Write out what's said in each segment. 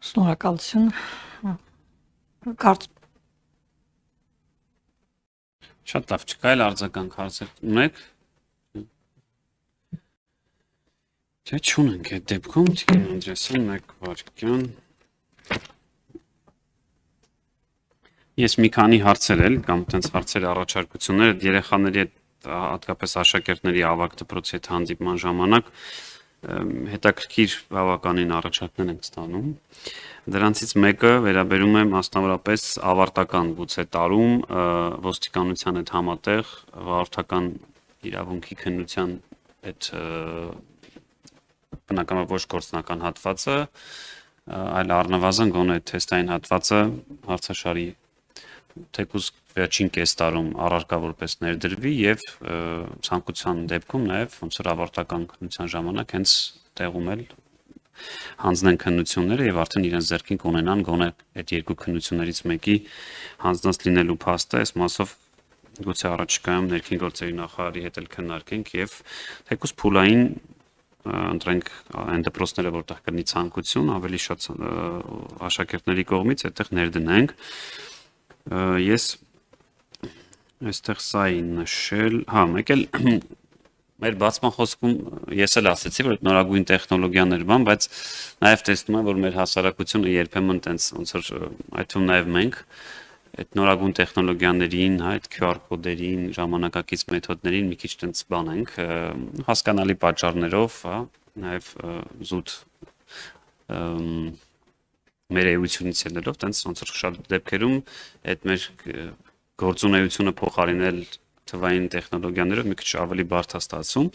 Շնորհակալություն։ Կարծ Շատ լավ, չկա էլ արձագանք հարցեր ունեք։ Թե չունենք այդ դեպքում, Տիկին Անդրեասյան, մեկ վարքյան։ Ես մի քանի հարցեր էլ կամ տենց հարցերի առաջարկություններ այդ երեխաների հետ հատկապես աշակերտների ավագ դպրոցի հետ հանդիպման ժամանակ հետաքրքիր բավականին առաջարկներ ենք ստանում։ Դրանցից մեկը վերաբերում է մասնավորապես ավարտական գուցե տարում ոստիկանության հետ համատեղ վարորդական իրավունքի քննության այդ բնականաբար ոչ գործնական հատվածը, այլ առնվազն գոնե թեստային հատվածը հարցաշարի թեկուզ վերջին կես տարում առարկա որպես ներդրվի եւ ցանկության դեպքում նաեւ ոնց որ ավարտական քննության ժամանակ հենց տեղում էլ հանձնեն քննությունները եւ արդեն իրենց ձեռքին կունենան գոնե այդ երկու քննություններից մեկի հանձնած լինելու փաստը, այս մասով գուցե առաջիկայում ներքին գործերի նախարարի հետ էլ քննարկենք եւ թեկուզ փուլային ընտրենք այն դպրոցները, որտեղ կլինի ցանկություն, ավելի շատ աշակերտների կողմից այդտեղ ներդնենք։ Ես այստեղ սա էին նշել, մեկ էլ մեր բացման խոսքում ես էլ ասացի, որ նորագույն տեխնոլոգիաներ բան, բայց նաև տեսնում եմ, որ մեր հասարակությունը երբեմն տենց ոնց որ այդ թվում նաև մենք այդ նորագույն տեխնոլոգիաներին, այդ QR կոդերին, ժամանակակից մեթոդներին մի քիչ տենց բան ենք, հասկանալի պատճառներով, նաև զուտ մեր էությունից ելնելով, տենց ոնց որ շատ դեպքերում այդ մեր գործունեությունը փոխարինել թվային տեխնոլոգիաներով մի քիչ ավելի բարդ է ստացվում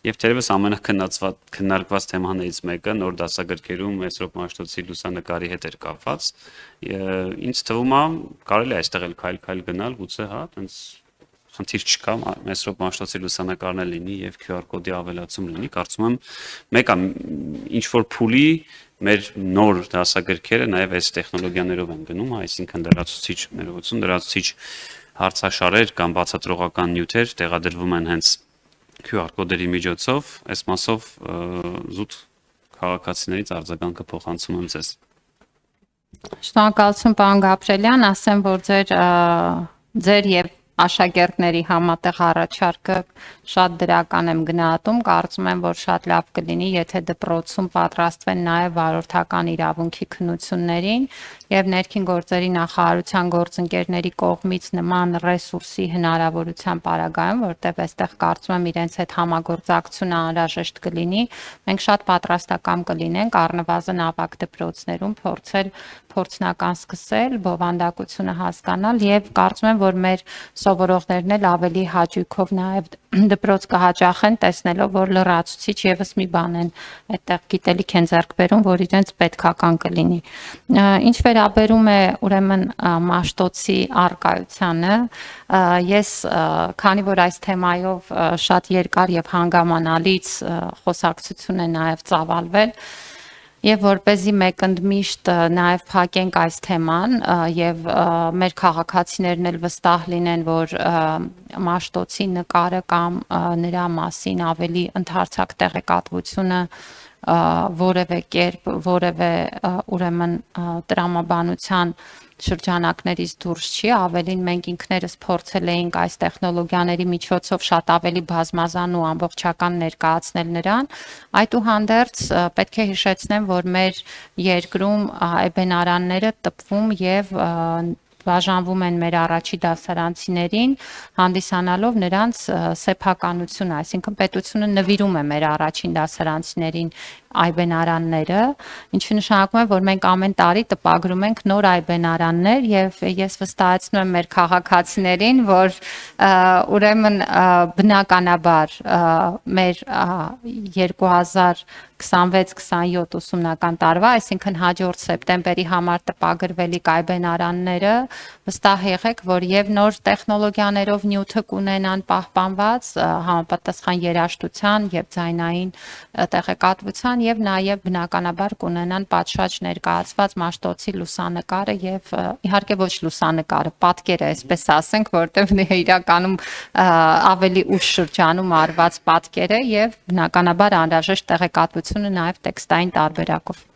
եւ թերևս ամենակննարկված թեմաներից մեկը նոր դասագրքերում Մեսրոպ Մաշտոցի լուսանկարի հետ էր կապված։ Ինձ թվում է կարելի է այստեղ էլ քայլ գնալ, գուցե տենց խնդիր չկա, Մեսրոպ Մաշտոցի լուսանկարն լինի եւ QR կոդի ավելացում լինի, կարծում եմ մեկը ինչ որ փուլի մեր նոր դասագրքերը նաև այս տեխնոլոգիաներով են գնում, այսինքն լրացուցիչ ներողություն, լրացուցիչ հարցաշարեր կամ բացատրողական նյութեր տեղադրվում են հենց QR կոդերի միջոցով, այս մասով զուտ քաղաքացիներից արձագանքը փոխանցում եմ ձեզ։ Շնորհակալություն պարոն Գաբրելյան, ասեմ, որ ձեր եւ աշակերտների համատեղ առաջարկը շատ դրական եմ գնահատում, կարծում եմ, որ շատ լավ կլինի, եթե դպրոցում պատրաստվեն նաև վարորդական իրավունքի քննություններին եւ ներքին գործերի նախարարության գործընկերների կողմից նման ռեսուրսի հնարավորության պարագայում, որտեղ այստեղ կարծում եմ իրենց հետ համագործակցությունը անհրաժեշտ կլինի, մենք շատ պատրաստական կլինենք առնվազն ավագ դպրոցներում փորձնական սկսել, բովանդակությունը հասկանալ եւ կարծում եմ, որ մեր սովորողներն էլ ավելի հաճույքով նաև դպրոց կհաճախեն տեսնելով, որ լրացուցիչ եւս մի բան են այդտեղ գիտելիք են ձեռք բերում, որ իրենց պետքական կլինի։ Ինչ վերաբերում է ուրեմն Մաշտոցի արկայությանը, ես քանի որ այս թեմայով շատ երկար եւ հանգամանալից խոսակցություն է նաև ծավալվել, եւ որպեսզի մեկընդմիշտ նաև փակենք այս թեման եւ մեր քաղաքացիներն էլ վստահ լինեն, որ Մաշտոցի նկարը կամ նրա մասին ավելի ընդհանրացակ տեղեկատվությունը որևէ կերպ, որևէ ուրեմն տրամաբանության շրջանակներից դուրս չի, ավելին մենք ինքներս փորձել էինք այս տեխնոլոգիաների միջոցով շատ ավելի բազմազան ու ամբողջական ներկայացնել նրան, այդուհանդերձ պետք է հիշեցնեմ, որ մեր երկրում այբենարանները տպվում եւ բաժանվում են մեր առաջի դասարանցիներին, հանդիսանալով նրանց սեփականությունը, այսինքն պետությունը նվիրում է մեր առաջին դասարանցիներին այբենարանները, ինչը նշանակում է, որ մենք ամեն տարի տպագրում ենք նոր այբենարաններ եւ ես վստահեցնում եմ մեր քաղաքացիներին, որ ուրեմն բնականաբար մեր 2026-27 ուսումնական տարվա, այսինքն հաջորդ սեպտեմբերի համար տպագրվելիք այբենարանները վստահ եղեք, որ եւ նոր տեխնոլոգիաներով նյութը կունենան պահպանված համապատասխան երաժշտության եւ ձայնային տեղեկատվության եւ նաեւ բնականաբար կունենան պատշաճ ներկայացված Մաշտոցի լուսանկարը եւ իհարկե ոչ լուսանկարը, պատկերը, այսպես ասենք, որտեղ իրականում ավելի ուշ շրջանում արված պատկերը եւ բնականաբար անհրաժեշտ տեղեկատվությունը նաեւ տեքստային տարբերակով